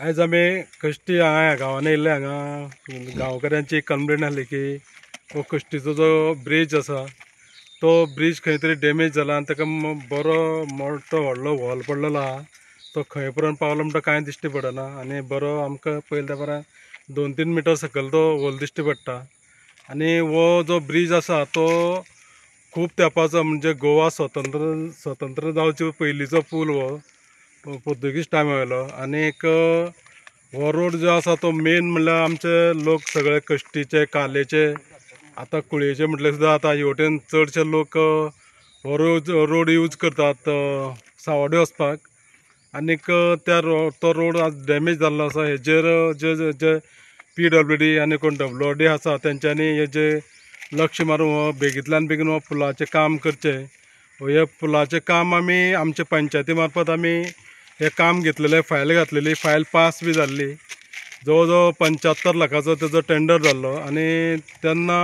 आयज आमी कश्टी हांगा गांवांनी येयल्ले। हांगा गांवकाऱ्यांची कंप्लेंट आसली की हो कश्टीचो जो ब्रिज आसा तो ब्रिज खंय तरी डॅमेज जाला आनी ताका बरो मोठो व्हडलो व्हॉल पडलेलो आहा। तो खंय पर्यंत पावलो म्हणटा कांय दिश्टी पडना आनी बरो आमकां पयले तेंपरा 2-3 मिटर सकयल तो व्हॉल दिश्टी पडटा। आनी हो जो ब्रिज आसा तो खूब तेंपाचो, म्हणजे गोवा स्वतंत्र जावचे पयलींचो पूल हो पोर्तुगीज टायमा वयलो। आनीक हो रोड जो आसा तो मेन म्हणल्यार आमचे लोक सगळे कश्टीचे कालेचे आतां कुळयेचे म्हटल्यार सुद्दां आतां हे वटेन चडशे लोक हो रोड यूज करतात सावड्डे वचपाक। आनीक तो रोड आज डॅमेज जाल्लो आसा। हेजेर जे PWD आनी कोण WRD आसा तेंच्यांनी हेजे लक्ष मारून हो बेगींतल्यान बेगीन हो पुलाचें काम करचें। हे पुलाचें काम आमी आमचे पंचायती मार्फत आमी हे काम घेतलेले, फायल घातलेली, फायल पास बी जाल्ली। जवळ जवळ 75 लाखाचो तेजो टेंडर जाल्लो आनी तेन्ना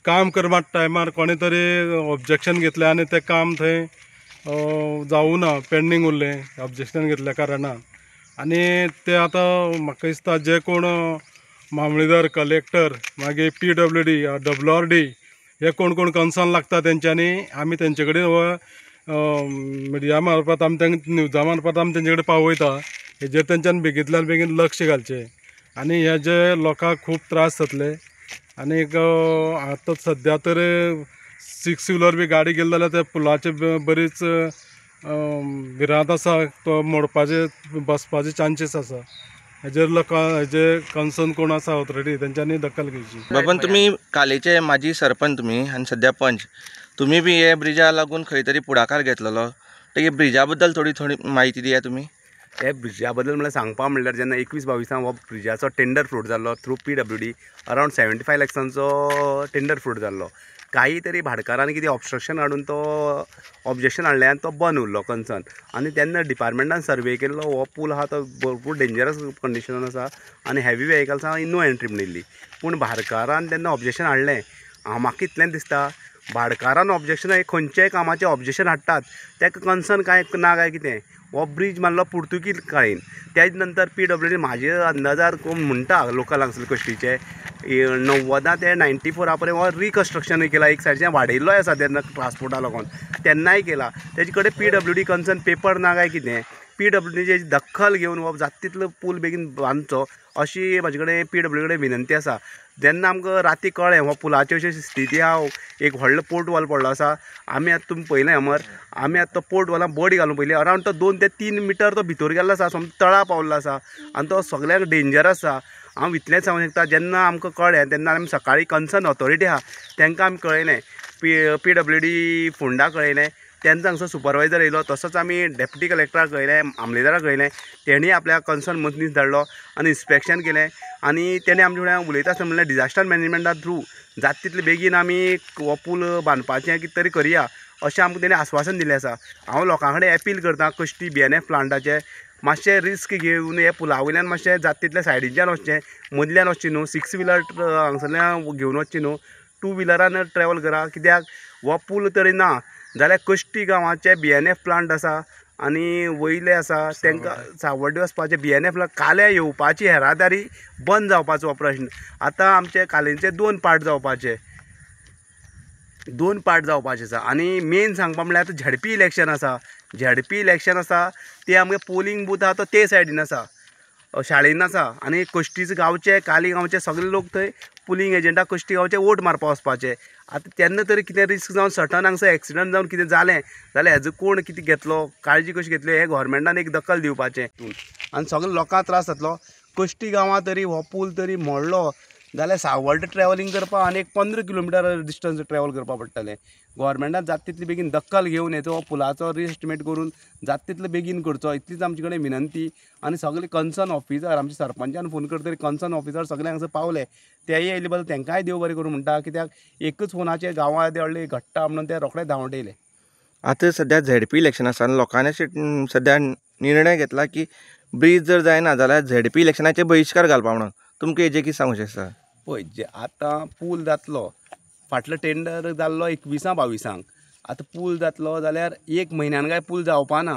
काम करपा टायमार कोणे तरी ऑब्जेक्शन घेतलें आनी तें काम थंय जावूं ना, पेंडींग उरलें ऑब्जेक्शन घेतल्या कारणान। आनी ते आतां म्हाका दिसता जे कोण मामलेदार, कलेक्टर, मागीर PWD, WRD हे कोण कन्सर्न लागता तेंच्यांनी आमी तेंचे कडेन मिडिया मार्फत आमी तांकां न्यूजा मार्फत आमी तेंचे कडेन पावयता। हेजेर तेंच्यांनी बेगींतल्यान बेगीन लक्ष घालचें आनी हे जे लोकांक खूब त्रास जातले। आनीक आतां सद्या तर 6 व्हिलर बी गाडी गेली जाल्यार त्या पुलाचे बरीच भिरांत आसा, तो मोडपाचे बसपाचे चान्सीस आसा। हेजेर हेजे कन्सर्न कोण आसा ऑथॉरिटी तेंच्यांनी दखल घेवची। बाबन तुम्ही कालेचे माजी सरपंच तुम्ही आनी सध्या पंच, तुम्ही बी हे ब्रिजा लागून खंय तरी पुढाकार घेतलेलो, तर हे ब्रिजा बद्दल थोडी माहिती दिया तुम्ही। हे ब्रिजा बद्दल म्हणल्यार सांगपा म्हणल्यार जेन्ना 21-22 हो ब्रिजाचो टेंडर फ्रूट जाल्लो थ्रू PWD अरावंड 75 लॅक्सांचो टेंडर फ्रूट जाल्लो। काही तरी भाडकारांनी कितें ऑब्स्ट्रक्शन हाडून तो ऑब्जेक्शन हाडलें आनी तो बंद उरलो कन्सर्न। आनी तेन्ना डिपार्टमेंटान सर्वे केल्लो हो पूल आहा तो भरपूर डेंजरस कंडिशनान आसा आनी हेवी वेहिकल्सां नो एंट्री म्हणिल्ली। पूण भाडकारान तेन्ना ऑब्जेक्शन हाडलें। म्हाका इतलें दिसता भाडकारान ऑब्जेक्शन हे खंयच्याय कामाचें ऑब्जेक्शन हाडटात तेका कन्सर्न काय ना काय कितें। हो ब्रिज मारलो पुर्तुगीज काळीन, तेज नंतर PWD म्हाजे अंदाजार कोण म्हणटा लोकल हांगसर कश्टीचे 90 ते 94 पर्यंत हो रिकन्स्ट्रक्शनूय केला। एक सायडीच्यान वाडयल्लोय आसा तेन्ना ट्रान्सपोर्टा लागून तेन्नाय केला। तेजे कडेन PWD कन्सर्न पेपर ना काय कितें। PWDची दखल घेवन हो जाता तितलो पूल बेगीन बांदचो अशी म्हाजे कडेन PWD कडेन विनंती आसा। जेन्ना आमकां राती कळ्ळें हो पुलाची अशी स्थिती आहा, एक व्हडलो पोर्ट वॉल पडलो आसा। आमी आतां तुमी पळयलें अमर, आमी आतां तो पोर्ट वॉलाक बडी घालून पयली अरावंड तो 2 ते 3 मिटर तो भितर गेल्लो आसा, समज तळा पावल्लो आसा आनी तो सगळ्याक डेंजरस आसा। हांव इतलेंच सांगूंक शकता जेन्ना आमकां कळ्ळें तेन्ना आमी सकाळीं कन्सर्न ऑथॉरिटी आहा तांकां आमी कळयलें, PWD फोंडा कळयलें, तेन्ना हांगसर सुपरवायजर येयलो, तसोच आमी डेप्युटी कलेक्टराक कळयलें, मामलेदाराक कळयलें। तेणी आपल्या कन्सर्न मनीस धाडलो आनी इन्स्पेक्शन केलें आनी तेणे आमचे कडेन उलयता आसतना म्हणलें डिजास्टर मॅनेजमेंटा थ्रू जाता तितले बेगीन आमी हो पूल बांदपाचें कितें तरी करया अशें आमकां तेणी आश्वासन दिलें आसा। हांव लोकां कडेन अपील करतां कश्टी BNF प्लांटाचे मातशें रिस्क घेवन हे पुला वयल्यान मातशें जाता तितलें सायडीच्यान वचचें, मदल्यान वचचें न्हू। 6 व्हिलर हांगसरल्यान घेवन वचचें न्हू, 2 व्हिलरान ट्रॅवल करा। कित्याक हो पूल तरी ना जाल्यार कश्टी गांवाचे BNF प्लांट आसा आनी वयले आसा तांकां सावड्डे वचपाचे BNF काले येवपाची येरादारी बंद जावपाचो हो प्रश्न। आतां आमचे कालेंचे 2 पार्ट जावपाचे आसा आनी मेन सांगपा म्हळ्यार आतां ZP इलेक्शन आसा। ZP इलेक्शन आसा ते आमगे पोलिंग बूथ आहा तो ते सायडीन आसा, शाळेन आसा आनी कश्टीचे गांवचे काली गांवचे सगळे लोक थंय पुलिंग एजंटाक कश्टी गांवचे वोट मारपा वचपाचे। आतां तेन्ना तरी कितें रिस्क जावन सडन हांगसर एक्सिडंट जावन कितें जालें जाल्यार हेजो कोण कितें घेतलो, काळजी कशी घेतली हे गोवोरमेंटान एक दखल दिवपाचें आनी सगळे लोकांक त्रास जातलो। कश्टी गांवां तरी हो पूल तरी मोडलो जाल्यार सावड्डे ट्रॅवलिंग करपाक आनी एक 15 किलोमिटर डिस्टन्स ट्रॅवल करपा पडटलें। गोवोरमेंटान जाता तितली बेगीन दखल घेवन हेचो पुलाचो रिएस्टिमेट करून जाता तितले बेगीन करचो इतलीच आमचे कडेन विनंती। आनी सगळे कन्सर्न ऑफिसर आमच्या सरपंचान फोन करतरी कन्सर्न ऑफिसर सगळे हांगसर पावले, तेय येयले बद्दल तांकांय देव बरें करूं म्हणटा। कित्याक एकच फोनाचेर गांवां व्हडली घडटा म्हणून ते रोखडे धांवट येयले। आता सध्या ZP इलेक्शन आसा आनी लोकांनी सध्या निर्णय घेतला की ब्रिज जर जायना जाल्यार ZP इलेक्शनाचे बहिष्कार घालपा म्हणून, तुमकां हेजेर कितें सांगूंक शकता? पळय जे आतां पूल जातलो, फाटलो टेंडर जाल्लो 21-22, आतां पूल जातलो जाल्यार 1 म्हयन्यान काय पूल जावपा ना।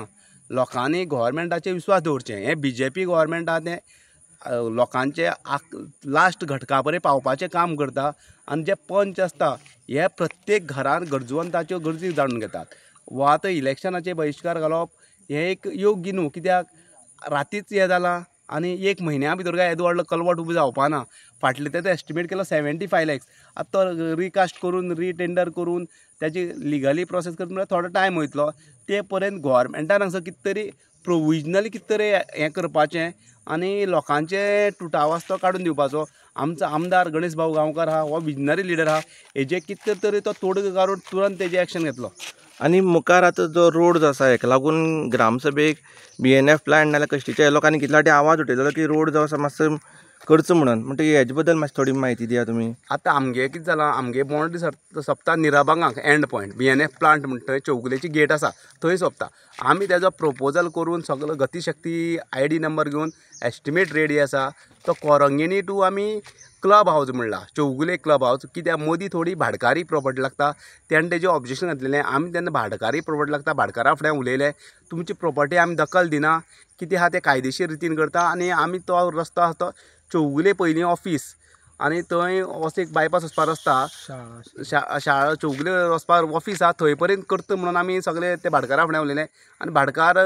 लोकांनी गोव्हर्मेंटाचेर विश्वास दवरचें. हें BJP गोव्हर्मेंट आहा तें लोकांचे लास्ट घटका पर्यंत पावपाचें काम करता आनी जे पंच आसता हे प्रत्येक घरान गरजवंताच्यो गरजी जाणून घेतात. वो आतां इलेक्शनाचे बहिश्कार घालप हें एक योग्य न्हू, कित्याक रातीच हें जालां आनी 1 म्हयन्या भितर काय येदो व्हडलो कलवट उबो जावपाना. फाटले ते एस्टिमेट केलो 75 lakhs. आतां तो रिकास्ट करून रिटेंडर करून त्याची लिगली प्रोसेस करता म्हळ्यार थोडो टायम वयतलो. ते पर्यंत गोव्हर्मेंटान हांगसर कितें तरी प्रोविजनली कितें तरी हें करपाचें आनी लोकांचे तुटाव आसा तो काडून दिवपाचो. आमचो आमदार गणेश भाऊ गांवकार आहा, हो विजनरी लिडर आहा, हेजे कितें तरी तो तोडगो काडून तुरंत तेजेर एक्शन घेतलो. आनी मुखार आतां जो रोड जो आसा हेका लागून ग्रामसभेक BNF प्लांट नाल्यार कश्टीच्या लोकांनी कितले फावटी आवाज उठयलो की रोड जो आसा मातसो करचो म्हणून. म्हणटकीर हेजे बद्दल मातशी थोडी म्हायती दिया तुमी. आतां आमगे कितें जालां, आमगे बाउंड्री सोंपता निराबांगाक एंड पॉयंट. BNF प्लांट म्हणटा थंय चौगुलेची गेट आसा थंय सोंपता. आमी तेजो प्रपोजल करून सगळो गतीशक्ती ID नंबर घेवन एस्टिमेट रेडी आसा. तो कोरंगेनी टू आमी क्लब हावज म्हणला चौगुले क्लब हावज, कित्याक मदीं थोडी भाडकारी प्रॉपर्टी लागता. तेणें तेजें ऑब्जेक्शन घातलेलें. आमी तेन्ना भाडकारी प्रॉपर्टी लागता भाडकारा फुडें उलयलें, तुमची प्रॉपर्टी आमी दखल दिना, कितें आहा तें कायदेशीर रितीन करता. आनी आमी तो रस्तो आसा तो चौगुले पयलीं ऑफिस आनी थंय असो एक बायपास वचपाक रस्ता, शाळा चौगुले वचपाक ऑफिस आहा थंय पर्यंत करता म्हणून आमी सगळे ते भाडकारा फुडें उलयलें. आनी भाडकार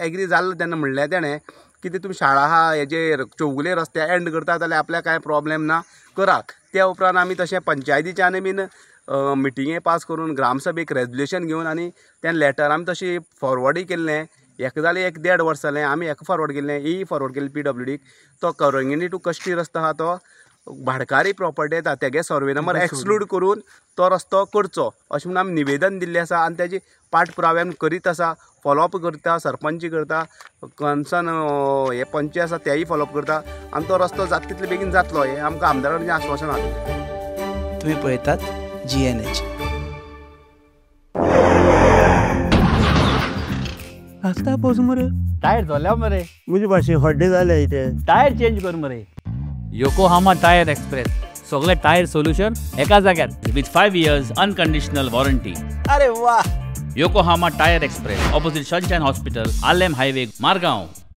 एग्री जाल्लो तेन्ना म्हणलें तेणें कितें तुमी शाळा आहा हेजेर चौगुले रस्त्यार एंड करता जाल्यार आपल्याक कांय प्रॉब्लेम ना, करात. त्या उपरांत आमी तशें पंचायतीच्यान बीन मिटिंगे पास करून ग्रामसभेक रेजोल्युशन घेवन आनी तें लेटर आमी तशें फॉरवर्डूय केल्लें. हेका जालें 1-1.5 वर्स जालें. आमी हेका फॉरवर्ड केल्लें, ही फॉरवर्ड केल्लें PWDक. तो कोरंगेनी टू कश्टी रस्तो आहा तो भाडकारी प्रॉपर्टी येता तेगे सर्वे नंबर एक्सक्लूड करून तो रस्तो करचो अशें म्हणून आमी निवेदन दिल्लें आसा. आनी तेजी पाठपुरावे आमी करीत आसा, फॉलोअप करता, सरपंच करता, कन्सर्न हे पंच आसा तेय फॉलोअप करता आनी तो रस्तो जाता तितले बेगीन जातलो. हें आमकां आमदाराचें आश्वासन आहा. तुम्ही पळयतात GNH. आस्ता पोस मरे टायर धोल्या मरे मुझे भाशे हड्डे जाले इथे. टायर चेंज कर मरे. योकोहामा टायर एक्सप्रेस सगळे टायर सोल्यूशन एका जाग्यार विथ 5 years अनकंडिशनल वॉरंटी. अरे वाह. Yokohama tyre express opposite sunshine hospital, Alem highway, Margao.